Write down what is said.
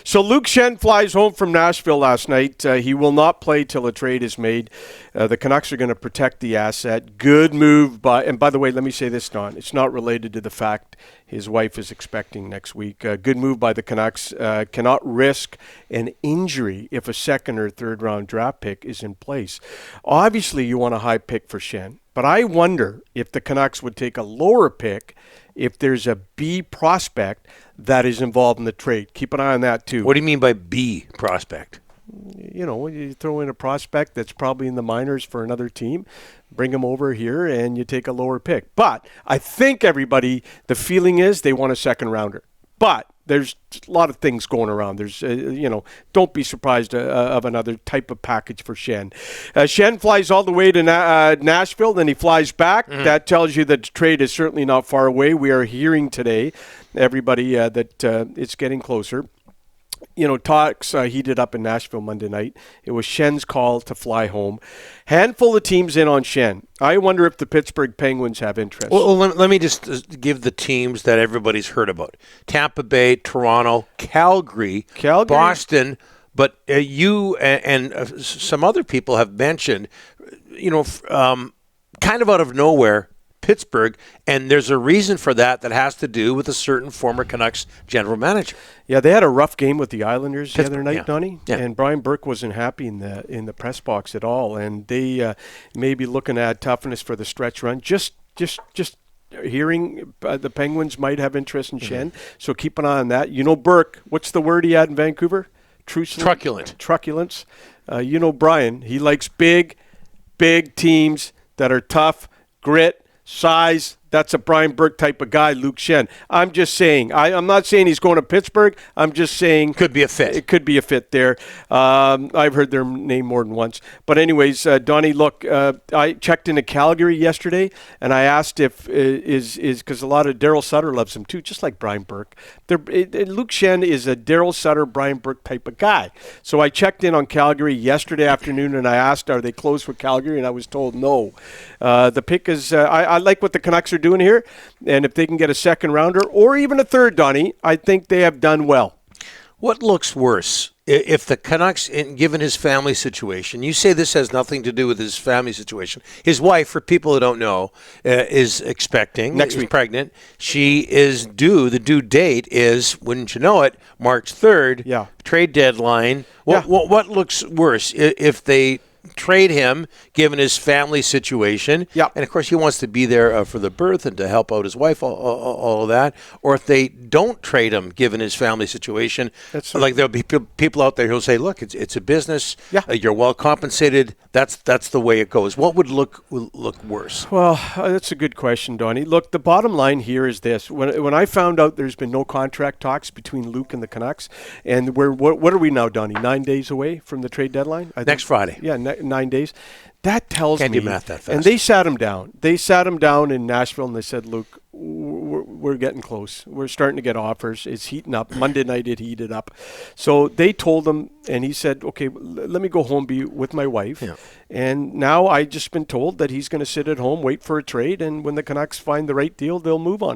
So Luke Schenn flies home from Nashville last night. He will not play till a trade is made. The Canucks are going to protect the asset. Good move and by the way, let me say this, Don. It's not related to the fact his wife is expecting next week. Good move by the Canucks. Cannot risk an injury if a second or third round draft pick is in place. Obviously, you want a high pick for Schenn, but I wonder if the Canucks would take a lower pick if there's a B prospect that is involved in the trade. Keep an eye on that, too. What do you mean by B prospect? You know, you throw in a prospect that's probably in the minors for another team, bring him over here, and you take a lower pick. But I think the feeling is they want a second rounder. But there's a lot of things going around. There's, don't be surprised of another type of package for Schenn. Schenn flies all the way to Nashville, then he flies back. That tells you that the trade is certainly not far away. We are hearing today, everybody, that it's getting closer. Talks heated up in Nashville Monday night. It was Schenn's call to fly home. Handful of teams in on Schenn. I wonder if the Pittsburgh Penguins have interest. Well, let me just give the teams that everybody's heard about. Tampa Bay, Toronto, Calgary, Boston. But you and some other people have mentioned, kind of out of nowhere, Pittsburgh, and there's a reason for that has to do with a certain former Canucks general manager. Yeah, they had a rough game with the Islanders the other night, yeah. Donnie, and Brian Burke wasn't happy in the press box at all, and they may be looking at toughness for the stretch run. Just hearing the Penguins might have interest in Schenn, so keep an eye on that. Burke, what's the word he had in Vancouver? Truculent. Truculence. Brian, he likes big teams that are tough, grit, size. That's a Brian Burke type of guy, Luke Schenn. I'm just saying. I'm not saying he's going to Pittsburgh. I'm just saying. Could be a fit. It could be a fit there. I've heard their name more than once. But anyways, Donnie, look, I checked into Calgary yesterday, and I asked if because a lot of Daryl Sutter loves him too, just like Brian Burke. Luke Schenn is a Daryl Sutter, Brian Burke type of guy. So I checked in on Calgary yesterday afternoon, and I asked, are they close with Calgary? And I was told no. The pick is, I like what the Canucks are doing here, and if they can get a second rounder or even a third, Donnie, I think they have done well. What looks worse? If the Canucks, given his family situation, you say this has nothing to do with his family situation. His wife, for people who don't know, is expecting. Next week. Pregnant. She is due. The due date is, wouldn't you know it, March 3rd. Yeah. Trade deadline. What looks worse? If they trade him, given his family situation, and of course he wants to be there for the birth and to help out his wife, all of that, or if they don't trade him, given his family situation, like there'll be people out there who'll say, look, it's a business, you're well compensated, that's the way it goes. What would look worse? Well, that's a good question, Donnie. Look, the bottom line here is this. When I found out there's been no contract talks between Luke and the Canucks, and what are we now, Donnie, 9 days away from the trade deadline? Next Friday. Yeah, 9 days. That tells me. Can't do math that fast. And they sat him down. They sat him down in Nashville, and they said, Luke, we're getting close. We're starting to get offers. It's heating up. Monday night it heated up. So they told him, and he said, okay, let me go home, be with my wife. Yeah. And now I just been told that he's going to sit at home, wait for a trade, and when the Canucks find the right deal, they'll move on it.